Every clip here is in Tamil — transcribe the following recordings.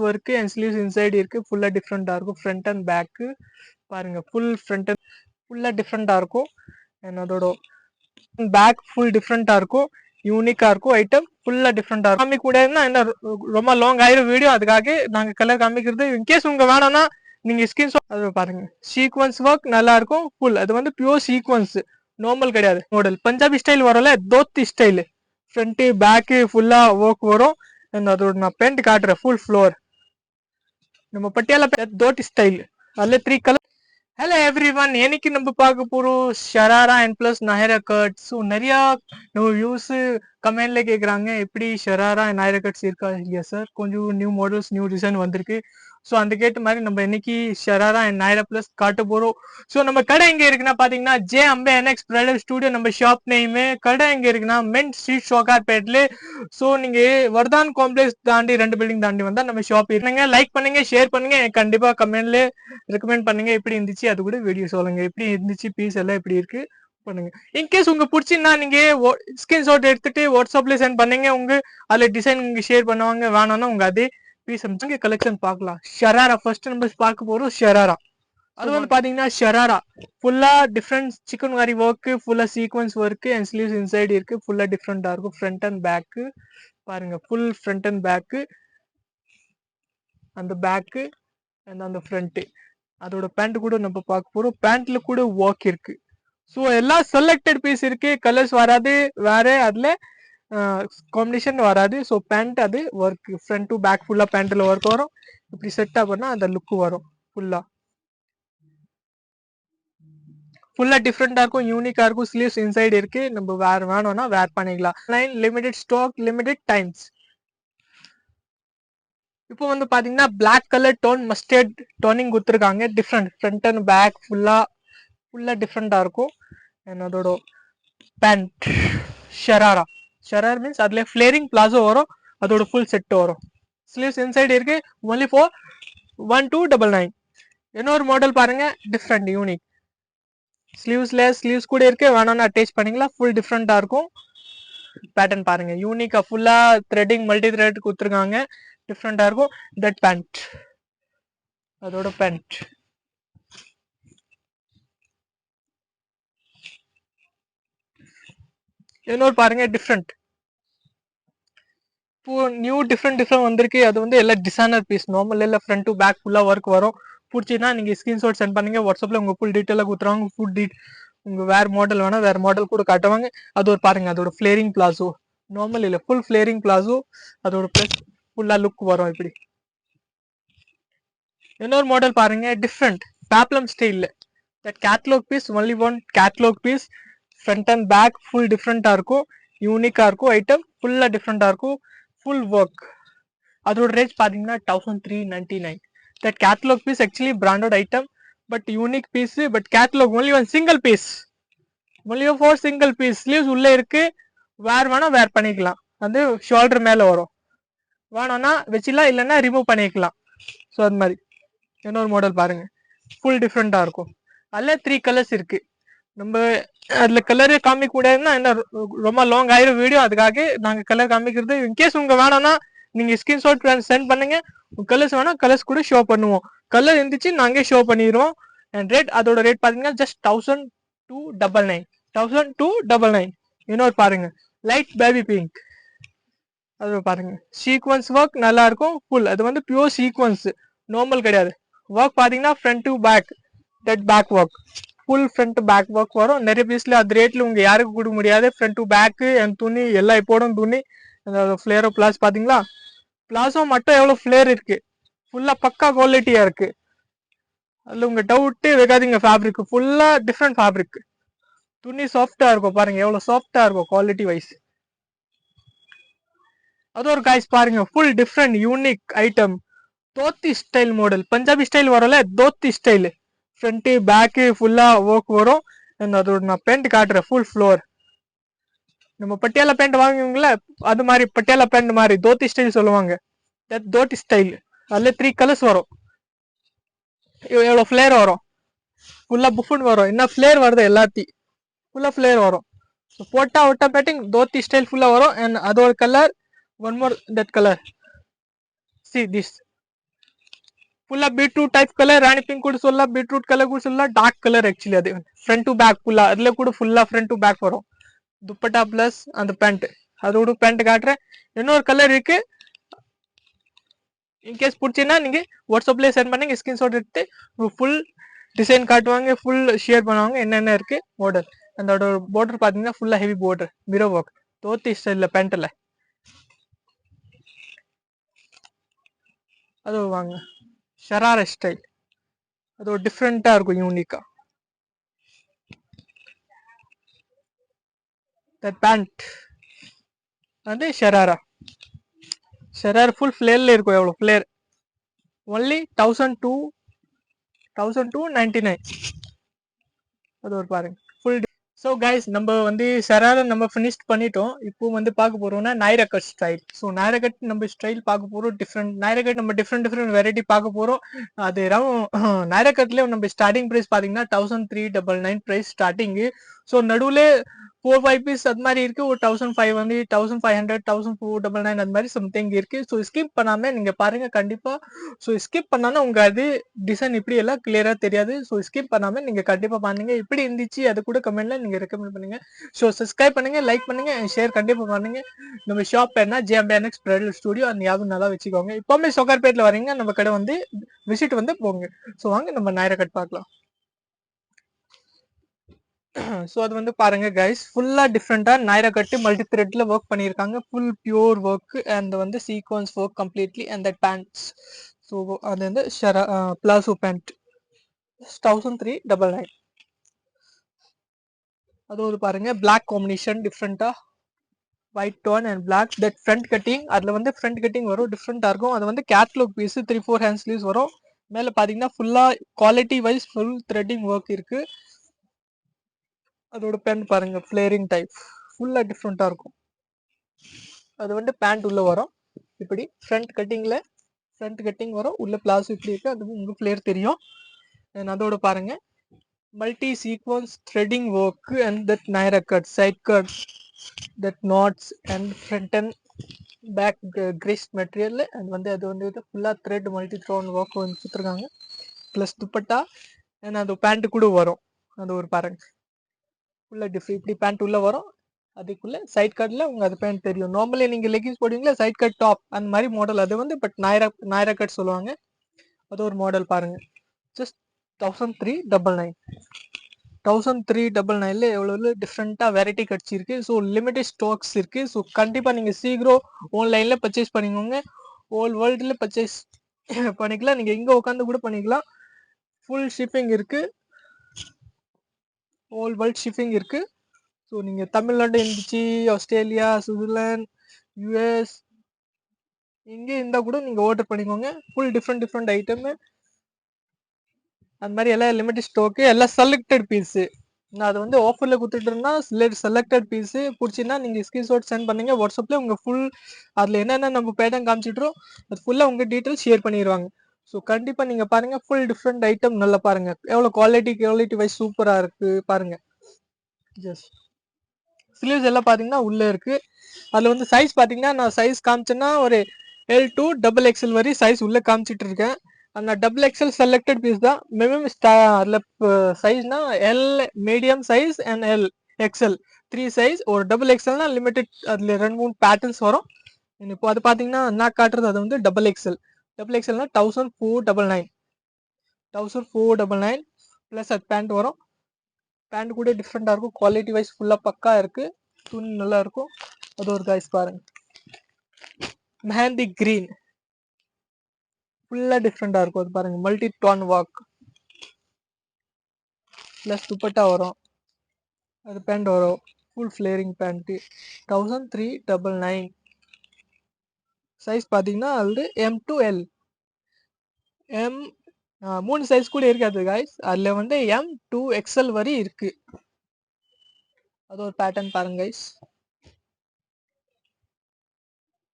ஒர்க் அண்ட் ஸ்லீவ்ஸ் இன்சைடு இருக்கு ஃபுல்லா டிஃப்ரெண்டா இருக்கும் ஃப்ரண்ட் அண்ட் பேக் பாருங்க ஃபுல் ஃப்ரண்ட் ஃபுல்லா டிஃப்ரெண்டா இருக்கும் அண்ட் அதோட பேக் ஃபுல் டிஃப்ரெண்டா இருக்கும் யூனிக்கா இருக்கும் ஐட்டம் ஃபுல்லா டிஃப்ரெண்டா இருக்கும் காமி கூட என்ன ரொம்ப லாங் ஆயிரும் வீடியோ அதுக்காக நாங்க கலர் காமிக்கிறது இன்கேஸ் உங்க வேணும்னா நீங்க ஸ்கிரீன்ஷாட் அது பாருங்க சீக்வன்ஸ் ஒர்க் நல்லா இருக்கும் ஃபுல் அது வந்து பியூர் சீக்வன்ஸ் நார்மல் கிடையாது மாடல் பஞ்சாபி ஸ்டைல் வரல தோத்தி ஸ்டைல் ஃப்ரண்ட் பேக் ஃபுல்லா ஒர்க் வரும் அண்ட் அதோட நான் பேண்ட் காட்டுறேன் ஃபுல் ஃப்ளோர் நம்ம பட்டியாலா தோட்டி ஸ்டைல் அதுல 3 கலர் ஹலோ எவ்ரி ஒன் இன்னைக்கு நம்ம பார்க்க போறோம் ஷராரா அண்ட் பிளஸ் நஹரா கட் ஸோ நிறைய நம்ம வியூஸ் கமெண்ட்ல கேட்குறாங்க எப்படி ஷராரா அண்ட் நஹரா கட்ஸ் இருக்கா இல்லையா சார் கொஞ்சம் நியூ மாடல்ஸ் நியூ டிசைன் வந்திருக்கு ஸோ அந்த கேட்ட மாதிரி நம்ம இன்னைக்கு ஷராரா அண்ட் நஹரா பிளஸ் காட்ட போறோம் ஸோ நம்ம கடை எங்க இருக்குன்னா பாத்தீங்கன்னா ஜே அம்பே என்எக்ஸ் பிரைடல் ஸ்டுடியோ நம்ம ஷாப் நேம் கடை எங்க இருக்குன்னா மென் ஸ்ட்ரீட் ஷோகார்பேட்ல ஸோ நீங்க வர்தான் காம்ப்ளெக்ஸ் தாண்டி 2 பில்டிங் தாண்டி வந்தா நம்ம ஷாப் இருக்குங்க லைக் பண்ணுங்க ஷேர் பண்ணுங்க கண்டிப்பா கமெண்ட்ல ரெக்கமெண்ட் பண்ணுங்க எப்படி இருந்துச்சு அது கூட வீடியோ சொல்லுங்க எப்படி இருந்துச்சு பீஸ் எல்லாம் எப்படி இருக்கு பண்ணுங்க இன்கேஸ் உங்க பிடிச்சிருந்தா நீங்க ஸ்கிரீன்ஷாட் எடுத்துட்டு வாட்ஸ்அப்ல சென்ட் பண்ணீங்க உங்க அதுல டிசைன் உங்க ஷேர் பண்ணுவாங்க வேணும்னா உங்க அதே பீஸ் அனுப்பிச்சு கலெக்ஷன் பார்க்கலாம் ஷராரா ஃபர்ஸ்ட் நம்ம பார்க்க போறோம் ஷராரா அது வந்து பாத்தீங்கன்னா ஷராரா ஃபுல்லா டிஃப்ரெண்ட் சிக்கன் கறி ஒர்க் ஃபுல்லா sequence work and sleeves inside இருக்கு ஃபுல்லா டிஃப்ரெண்டா இருக்கும் ஃப்ரண்ட் அண்ட் பேக் பாருங்க ஃபுல் ஃப்ரண்ட் அண்ட் பேக் அந்த பேக் அண்ட் அந்த ஃப்ரண்ட் அதோட பேண்ட் கூட நம்ம பார்க்க போறோம் பேண்ட்ல கூட ஒர்க் இருக்கு ஸோ எல்லா செலக்டட் பீஸ் இருக்கு கலர்ஸ் வராது வேற அதுல காம்பினேஷன் வராது ஸோ பேண்ட் அது ஒர்க் ஃப்ரண்ட் டு பேக் ஃபுல்லா பேண்ட்ல ஒர்க் வரும் இப்படி செட் பண்ணா அந்த லுக் வரும் ஃபுல்லா டிஃப்ரெண்டா இருக்கும் யூனிக்கா இருக்கும் ஸ்லீவ்ஸ் இன்சைடு இருக்கு நம்ம வேற வேணும்னா வேர் பண்ணிக்கலாம் லிமிடெட் ஸ்டாக் லிமிடெட் டைம்ஸ் இப்போ வந்து பாத்தீங்கன்னா black colour tone mustard toning கொடுத்துருக்காங்க டிஃப்ரெண்ட் ஃப்ரண்ட் அண்ட் பேக் ஃபுல்லா டிஃப்ரெண்டா இருக்கும் அண்ட் அதோட பேண்ட் ஷராரா ஷரார் மீன்ஸ் அதுல ஃபிளேரிங் பிளாசோ வரும் அதோட ஃபுல் செட் வரும் ஸ்லீவ்ஸ் இன்சைடு இருக்கு ஒன்லி ஃபார் 1299 இன்னொரு மாடல் பாருங்க டிஃப்ரெண்ட் யூனிக் ஸ்லீவ்ஸ் கூட இருக்கு வேணும்னா அட்டாச் பண்ணிக்கலாம் ஃபுல் டிஃப்ரெண்டா இருக்கும் பேட்டர்ன் பாருங்க யூனிக்கா ஃபுல்லா த்ரெட்டிங் மல்டி த்ரெட் கொடுத்துருக்காங்க டிஃப்ரெண்டா இருக்கும் தட் பேண்ட் அதோட பேண்ட் இன்னொரு பாருங்க டிஃப்ரெண்ட் இப்போ நியூ டிஃப்ரெண்ட் வந்திருக்கு அது வந்து எல்லாம் டிசைனர் பீஸ் நார்மல் இல்ல ஃப்ரண்ட் டு பேக் ஃபுல்லா ஒர்க் வரும் பிடிச்சின்னா நீங்க ஸ்கிரீன்ஷாட் சென்ட் பண்ணுங்க வாட்ஸ்அப்ல உங்க ஃபுல் டீட்டெயிலாக கொடுத்துருவாங்க ஃபுல் உங்க வேற மாடல் வேணா வேற மாடல் கூட காட்டுவாங்க அது ஒரு பாருங்க அதோட ஃபிளேரிங் பிளாசோ நார்மல் இல்ல ஃபுல் ஃபிளேரிங் பிளாசோ அதோட பிளஸ் ஃபுல்லா லுக் வரும் இப்படி இன்னொரு மாடல் பாருங்க டிஃப்ரெண்ட் பேப்ளம் ஸ்டைல்ல that catalogue piece only one catalogue piece front and back full டிஃப்ரெண்டா இருக்கும் யூனிக்கா இருக்கும் ஐட்டம் ஃபுல்லா டிஃப்ரெண்டா இருக்கும் ஃபுல் ஒர்க் அதோட ரேட் பாத்தீங்கன்னா 1399 that catalogue piece actually branded item but unique piece but catalogue only one single piece only for single piece sleeves உள்ள இருக்கு வேர் வேணா வேர் பண்ணிக்கலாம் அது ஷோல்டர் மேல வரும் வேணும்னா வச்சிடலாம் இல்லைன்னா ரிமூவ் பண்ணிக்கலாம் ஸோ அது மாதிரி இன்னொரு மாடல் பாருங்க ஃபுல் டிஃப்ரெண்டா இருக்கும் அதுல 3 கலர்ஸ் இருக்கு நம்ம அதுல கலரே காமிக்க கூடாதுன்னா என்ன ரொம்ப லாங் ஆயிரும் வீடியோ அதுக்காக நாங்க கலர் காமிக்கிறது இன்கேஸ் உங்க வேணும்னா நீங்க ஸ்கிரீன்ஷாட் சென்ட் பண்ணுங்க கலர்ஸ் வேணா கலர்ஸ் கூட ஷோ பண்ணுவோம் கலர் இருந்துச்சு நாங்க ஷோ பண்ணிடுவோம் அண்ட் ரேட் அதோட ரேட் பாத்தீங்கன்னா ஜஸ்ட் 1299 இன்னொரு பாருங்க லைட் பேபி பிங்க் அது பாருங்க சீக்வன்ஸ் ஒர்க் நல்லா இருக்கும் ஃபுல் அது வந்து பியூர் சீக்வன்ஸ் நார்மல் கிடையாது ஒர்க் பாத்தீங்கன்னா front to back that back work full front back work வரும் நிறைய பீஸ்ல அது ரேட்ல உங்க யாருக்கு கொடுக்க முடியாது ஃப்ரண்ட் டு பேக் என் துணி எல்லா இப்போடும் துணி ஃபிளேரோ பிளாஸ் பாத்தீங்களா பிளாஸோ மட்டும் எவ்வளவு ஃபிளேர் இருக்கு ஃபுல்லா பக்கா குவாலிட்டியா இருக்கு அதுல உங்க டவுட்டே வைக்காதீங்க ஃபேப்ரிக் ஃபுல்லா டிஃப்ரெண்ட் ஃபேப்ரிக் துணி சாஃப்டா இருக்கும் பாருங்க எவ்வளவு சாஃப்டா இருக்கும் குவாலிட்டி வைஸ் அது ஒரு காய்ஸ் பாருங்க full different unique item dhoti style model Punjabi style வரல தோத்தி ஸ்டைல் ஃப்ரண்ட் பேக் ஃபுல்லா ஒர்க் வரும் அதோட நான் பேண்ட் காட்டுறேன் ஃபுல் ஃப்ளோர் நம்ம பட்டியாலா பேண்ட் வாங்குவீங்களா அது மாதிரி பட்டியாலா பேண்ட் மாதிரி தோத்தி ஸ்டைல் சொல்லுவாங்க தோத்தி ஸ்டைல் அதுல 3 கலர்ஸ் வரும் எவ்வளவு ஃபிளேர் வரும் ஃபுல்லா புஃபன் வரும் என்ன ஃபிளேர் வருது எல்லாத்தையும் ஃபுல்லா ஃபிளேர் வரும் போட்டா ஆட்டோமேட்டிக் தோத்தி ஸ்டைல் ஃபுல்லா வரும் அண்ட் அது ஒரு colour one more that colour see this ஃபுல்லா பீட்ரூட் டைப் கலர், ராணி பிங்க் கூட சொல்லலாம், பீட்ரூட் கலர் கூட சொல்லலாம், டார்க் கலர் ஆக்சுவலி அது ஃப்ரண்ட் டு பேக் ஃபுல்லா, அதுல கூட ஃபுல்லா ஃப்ரண்ட் டு பேக் வரும். துப்பட்டா பிளஸ் அந்த பேண்ட், அதோட பேண்ட் காட்டுறேன். இன்னொரு கலர் இருக்கு, இன்கேஸ் பிடிச்சின்னா நீங்க வாட்ஸ்அப்லயே சென்ட் பண்ணுங்க, ஸ்கிரீன்ஷாட் எடுத்து ஃபுல் டிசைன் காட்டுவாங்க, ஃபுல் ஷேர் பண்ணுவாங்க என்னென்ன இருக்கு மாடல். அதோட பார்டர் பாத்தீங்கன்னா ஃபுல்லா heavy border, mirror work, dhoti ஸ்டைல்ல பேண்ட்ல. அது வாங்க ஷராரா ஸ்டைல், அது ஒரு டிஃப்ரெண்டா இருக்கும், யூனிக்கா. தட் பேண்ட் வந்து ஷராரா ஃபுல் ஃபிளேர்ல இருக்கும். எவ்வளவு ஃபிளேர்? ஒன்லி 1299. அது ஒரு பாருங்க ஃபுல். ஸோ கைஸ், நம்ம வந்து ஷராரா நம்ம ஃபினிஷ் பண்ணிட்டோம். இப்போ வந்து பார்க்க போறோம்னா Naira cut style. So Naira cut நம்ம ஸ்டைல் பார்க்க போறோம், டிஃப்ரெண்ட் நைரா கட் நம்ம டிஃப்ரெண்ட் வெரைட்டி பார்க்க போறோம். அது நைரா கட்ல நம்ம ஸ்டார்டிங் பிரைஸ் பாத்தீங்கன்னா 1399 பிரைஸ் ஸ்டார்டிங். ஸோ நடுவுல 4-5 பீஸ் அது மாதிரி இருக்கு. ஒரு 1500, 1500, 1499 அது மாதிரி சம்திங் இருக்கு. ஸோ ஸ்கிப் பண்ணாம நீங்க பாருங்க கண்டிப்பா. ஸோ ஸ்கிப் பண்ணாலும் உங்க அது டிசைன் இப்படி எல்லாம் கிளியரா தெரியாது. ஸோ ஸ்கிப் பண்ணாம நீங்க கண்டிப்பா பாருங்க, இப்படி இருந்துச்சு அது கூட கமெண்ட்ல நீங்க ரெக்கமெண்ட் பண்ணுங்க. ஸோ சப்ஸ்கிரைப் பண்ணுங்க, லைக் பண்ணுங்க, ஷேர் கண்டிப்பா பண்ணுங்க. நம்ம ஷாப் பேர்னா JMBNX பிரைடல் ஸ்டுடியோ, அந்த ஞாபகம் நல்லா வச்சுக்கோங்க. இப்பவுமே சொகார்பேட்ல வரீங்க நம்ம கடை வந்து விசிட் வந்து போங்க. ஸோ வாங்க நம்ம நைரா கட் பார்க்கலாம். ஸோ அது வந்து பாருங்க கைஸ், ஃபுல்லா டிஃப்ரெண்டா நைரா கட்டு மல்டி த்ரெட்ல ஒர்க் பண்ணியிருக்காங்க. ஃபுல் பியூர் ஒர்க் அண்ட் வந்து sequins work completely. And that pants, so அது வந்து பிளாசோ பேண்ட் 1399. அது ஒரு பாருங்க பிளாக் காம்பினேஷன், டிஃப்ரெண்டா white tone and black. That front cutting, அதுல வந்து ஃப்ரண்ட் கட்டிங் வரும், டிஃப்ரெண்டா இருக்கும். அது வந்து கேட்லாக் பீஸ் 3-4 ஹேண்ட் ஸ்லீவ்ஸ் வரும். மேல பாத்தீங்கன்னா ஃபுல்லா quality wise full threading work இருக்கு. அதோட பேண்ட் பாருங்க ஃபிளேரிங் டைப், ஃபுல்லா டிஃப்ரெண்டா இருக்கும். அது வந்து பேண்ட் உள்ள வரும் இப்படி ஃப்ரண்ட் கட்டிங் வரும், உள்ள பிளாஸ் இப்படி இருக்கு, அது உங்க ஃபிளேர் தெரியும். அதோட பாருங்க multi sequins threading work and that Naira cut side cut, that knots and front and back grace material. And வந்து அது வந்து ஃபுல்லா த்ரெட் மல்டி த்ரோன் ஒர்க் வந்து கொடுத்துருக்காங்க. பிளஸ் துப்பட்டா அண்ட் அது பேண்ட் கூட வரும். அது ஒரு பாருங்க ஃபுல்லா இப்படி பேண்ட் உள்ள வரும், அதுக்குள்ள சைட் கட்ல உங்க அது பேண்ட் தெரியும். நார்மலி நீங்க லெகின்ஸ் போடுவீங்களா சைட் கட் டாப், அந்த மாதிரி மாடல் அது வந்து. பட் நைரா கட் சொல்லுவாங்க. அது ஒரு மாடல் பாருங்க, ஜஸ்ட் 1399. 1399ல எவ்வளவு டிஃப்ரெண்டா வெரைட்டி கிடைச்சிருக்கு. ஸோ லிமிடெட் ஸ்டாக்ஸ் இருக்கு. ஸோ கண்டிப்பா நீங்க சீக்கிரம் ஆன்லைன்ல பர்ச்சேஸ் பண்ணிக்கோங்க. ஹோல் வேர்ல்டுல பர்ச்சேஸ் பண்ணிக்கலாம், நீங்க எங்க உட்காந்து கூட பண்ணிக்கலாம். ஃபுல் ஷிப்பிங் இருக்கு, ஹோல் வேர்ல்ட் ஷிப்பிங் இருக்கு. ஸோ நீங்க தமிழ்நாடு இருந்துச்சு, ஆஸ்திரேலியா, சுவிட்சர்லாந்து, யூஎஸ் எங்கே இருந்தா கூட நீங்க ஆர்டர் பண்ணிக்கோங்க. ஃபுல் டிஃப்ரெண்ட் ஐட்டம் அந்த மாதிரி எல்லாம் லிமிடெட் ஸ்டாக்கு, எல்லாம் செலக்டட் பீஸ். நான் அது வந்து ஆஃபர்ல கொடுத்துட்டு இருந்தா செலக்டட் பீஸ். பிடிச்சின்னா நீங்க ஸ்கிரீன்ஷாட் சென்ட் பண்ணுங்க வாட்ஸ்அப்ல. உங்க ஃபுல் அதுல என்னென்ன நம்ம பேட்டர்ன் காமிச்சிட்றோம் அது ஃபுல்லா உங்க டீட்டெயில் ஷேர் பண்ணிடுவாங்க. ஸோ கண்டிப்பா நீங்க பாருங்க, ஃபுல் டிஃப்ரெண்ட் ஐட்டம் நல்லா பாருங்க, எவ்வளவு குவாலிட்டி வைஸ் சூப்பரா இருக்கு பாருங்க. ஜஸ்ட் ஸ்லீவ்ஸ் எல்லாம் பாத்தீங்கன்னா உள்ள இருக்கு. அதுல வந்து சைஸ் பாத்தீங்கன்னா நான் சைஸ் காமிச்சேன்னா ஒரு L2 XXL வரை சைஸ் உள்ள காமிச்சிட்டு இருக்கேன். அந்த XXL செலக்டட் பீஸ் தான். மினிமம் அதுல சைஸ்னா L medium size and XL 3 size. ஒரு XXLனா லிமிடெட், அதுல 2-3 பேட்டர்ன்ஸ் வரும். இப்போ அது பாத்தீங்கன்னா நான் காட்டுறது அது வந்து XXLனா 1499 பிளஸ் அது பேண்ட் வரும். பேண்ட் கூட டிஃப்ரெண்டா இருக்கும், குவாலிட்டி வைஸ் ஃபுல்லா பக்கா இருக்கு, துணி நல்லா இருக்கும். அது ஒரு கைஸ் பாருங்க மெஹந்தி கிரீன், ஃபுல்லா டிஃப்ரெண்டா இருக்கும். அது பாருங்க multi tone work plus dupatta வரும், அது பேண்ட் வரும், ஃபுல் ஃபிளேரிங் பேண்ட் 1399. சைஸ் பாத்தீங்கன்னா அது M2L M 3 சைஸ் கூட இருக்காது கைஸ், அதுல வந்து M2XL வரை இருக்கு. அது ஒரு பேட்டர்ன் பாருங்க கைஸ்.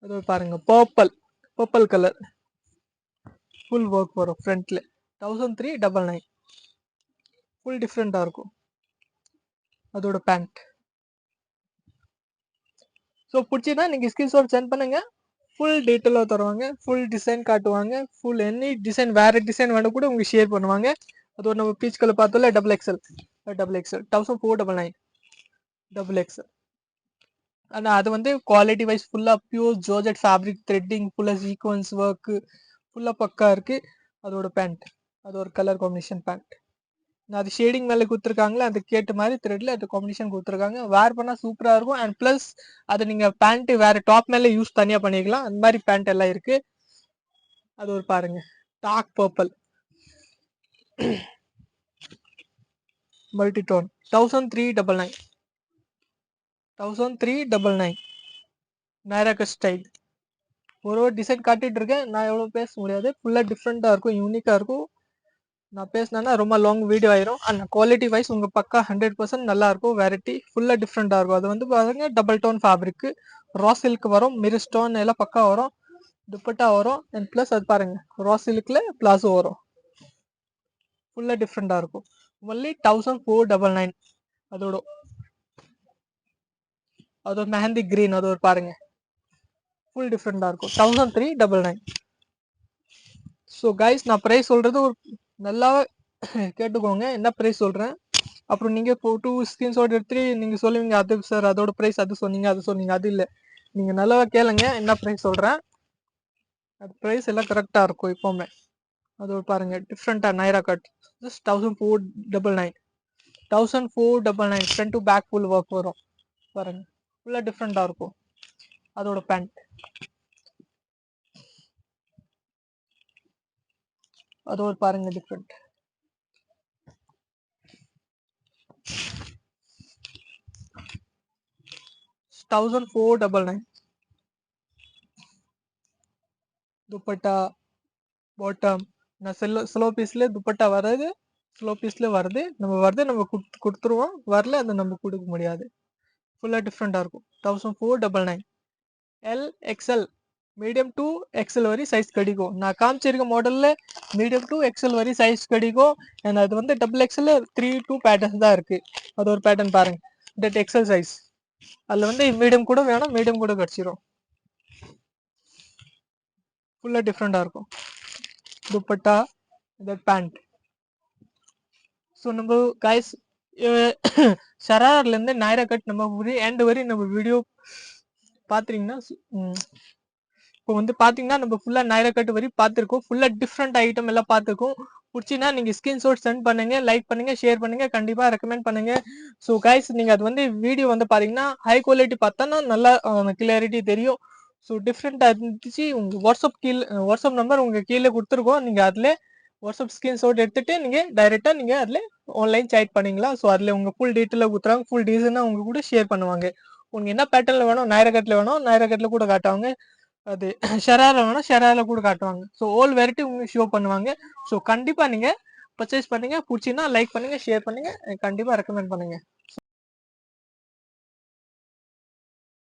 அது ஒரு பாருங்க பர்பிள் கலர் ஃபுல் ஒர்க் வரும் ஃப்ரண்ட்ல 1399. ஃபுல் டிஃப்ரெண்டா இருக்கும் அதோட பேண்ட். ஸோ பிடிச்சின்னா நீங்க ஸ்கிரீன்ஷாட் சென்ட் பண்ணுங்க. ஃபுல் டீட்டெயிலாக தருவாங்க, ஃபுல் டிசைன் காட்டுவாங்க, ஃபுல் எனி டிசைன் வேறு டிசைன் வேணும் கூட உங்களுக்கு ஷேர் பண்ணுவாங்க. அது ஒரு நம்ம பீச் கலர் பார்த்தோம்ல XXL 1499 XXL. ஆனால் அது வந்து குவாலிட்டி வைஸ் ஃபுல்லாக பியூர் ஜார்ஜெட் ஃபேப்ரிக் த்ரெட்டிங் ஃபுல்லாக சீக்வன்ஸ் ஒர்க்கு ஃபுல்லாக பக்கா இருக்குது. அதோட பேண்ட் அது ஒரு கலர் காம்பினேஷன் பேண்ட். அது ஷேடிங் மேலே கொடுத்துருக்காங்களே அது கேட்ட மாதிரி த்ரெட்ல அது காம்பினேஷன் கொடுத்துருக்காங்க. வேர் பண்ணால் சூப்பராக இருக்கும். அண்ட் ப்ளஸ் அதை நீங்கள் பேண்ட்டு வேறு டாப் மேலே யூஸ் தனியாக பண்ணிக்கலாம். அந்த மாதிரி பேண்ட் எல்லாம் இருக்குது. அது ஒரு பாருங்க dark purple multitone 1399 Naira cut style. ஒரு டிசைன் காட்டிட்டு இருக்கேன், நான் எவ்வளோ பேச முடியாது. ஃபுல்லாக டிஃப்ரெண்ட்டாக இருக்கும், யூனிக்காக இருக்கும். நான் பேசினேன்னா ரொம்ப லாங் வீடியோ ஆயிரும். அந்த குவாலிட்டி வைஸ் உங்கள் பக்கா 100% நல்லா இருக்கும். வெரைட்டி ஃபுல்லாக டிஃப்ரெண்ட்டாக இருக்கும். அது வந்து பாருங்க டபுள் டோன் ஃபேப்ரிக்கு ரா சில்க் வரும், மிரர் ஸ்டோன் எல்லாம் பக்கா வரும், துப்பட்டா வரும். அண்ட் ப்ளஸ் அது பாருங்க ரா சில்க்ல பிளாசோ வரும். ஃபுல்லாக டிஃப்ரெண்ட்டாக இருக்கும். ஒன்லி 1499. அதோட மெஹந்தி கிரீன் அது ஒரு பாருங்க ஃபுல் டிஃப்ரெண்ட்டாக இருக்கும். 1399. ஸோ கைஸ் நான் ப்ரைஸ் சொல்கிறது ஒரு நல்லா கேட்டுக்கோங்க, என்ன ப்ரைஸ் சொல்கிறேன். அப்புறம் நீங்கள் இப்போ 2 ஸ்க்ரீன்ஷாட் எடுத்துட்டு நீங்கள் சொல்லுவீங்க அது சார் அதோட ப்ரைஸ் அது சொன்னீங்க அது இல்லை. நீங்கள் நல்லா கேளுங்க என்ன ப்ரைஸ் சொல்கிறேன். அது ப்ரைஸ் எல்லாம் கரெக்டாக இருக்கும் இப்போவுமே. அது ஒரு பாருங்கள் டிஃப்ரெண்ட்டாக Naira cut just 1499. 1499 front to back full work வரும் பாருங்கள். ஃபுல்லாக டிஃப்ரெண்ட்டாக இருக்கும். அதோட பேண்ட் அது ஒரு பாருங்க டிஃப்ரெண்ட். $1499. துப்பட்டா பாட்டம் நான் ஸ்லோ பீஸ்ல துப்பட்டா வராது, ஸ்லோ பீஸ்ல வருது. நம்ம கொடுத்துருவோம், வரல அதை நம்ம கொடுக்க முடியாது. ஃபுல்லாக டிஃப்ரெண்ட்டாக இருக்கும். 1499. LXL மீடியம் டு எக்ஸல் வரை சைஸ் கிடைக்கும். நான் காமிச்சிருக்க மாடலில் மீடியம் டு எக்ஸல் வரை சைஸ் கிடைக்கும். அண்ட் அது வந்து XXL 3-2 பேட்டர்ன்ஸ் தான் இருக்குது. அது ஒரு பேட்டர்ன் பாருங்க, தட் எக்ஸல் சைஸ். அதில் வந்து மீடியம் கூட வேணும், மீடியம் கூட கிடச்சிரும். ஃபுல்லாக டிஃப்ரெண்ட்டாக இருக்கும். Dupatta that pant. ஸோ நம்ம கைஸ் ஷரார்லேருந்து நைரா கட் நம்ம எண்ட் வரை நம்ம வீடியோ பார்த்துட்டிங்கன்னா இப்போ வந்து பார்த்தீங்கன்னா நம்ம ஃபுல்லாக நைரா கட் வரை பார்த்துருக்கோம். ஃபுல்லாக டிஃப்ரெண்ட் ஐட்டம் எல்லாம் பார்த்துருக்கோம். பிடிச்சின்னா நீங்கள் ஸ்க்ரீன்ஷாட் சென்ட் பண்ணுங்க, லைக் பண்ணுங்க, ஷேர் பண்ணுங்க, கண்டிப்பாக ரெக்கமெண்ட் பண்ணுங்க. ஸோ கைஸ் நீங்கள் அது வந்து வீடியோ வந்து பார்த்தீங்கன்னா ஹை குவாலிட்டி பார்த்தோன்னா நல்லா கிளியாரிட்டி தெரியும். ஸோ டிஃப்ரெண்ட்டாக இருந்துச்சு. உங்கள் வாட்ஸ்அப் நம்பர் உங்கள் கீழே கொடுத்துருக்கோம். நீங்கள் அதில் வாட்ஸ்அப் ஸ்க்ரீன்ஷாட் எடுத்துட்டு நீங்கள் டைரெக்டாக நீங்கள் அதில் ஆன்லைன் சேட் பண்ணிங்களா. ஸோ அதில் உங்கள் ஃபுல் டீட்டெயிலாக கொடுத்துறாங்க, ஃபுல் டிசைனாக உங்கள் கூட ஷேர் பண்ணுவாங்க. உங்களுக்கு என்ன பேட்டர்னில் வேணும், நைரா கட்டில் வேணும், நைரா கட்டில் கூட காட்டுவாங்க. அது ஷராரில் வேணும், ஷராரில் கூட காட்டுவாங்க. ஸோ ஆல் வெரைட்டி உங்களுக்கு ஷோ பண்ணுவாங்க. ஸோ கண்டிப்பாக நீங்கள் பர்ச்சேஸ் பண்ணுங்கள். பிடிச்சின்னா லைக் பண்ணுங்கள், ஷேர் பண்ணுங்கள், கண்டிப்பாக ரெக்கமெண்ட் பண்ணுங்கள்.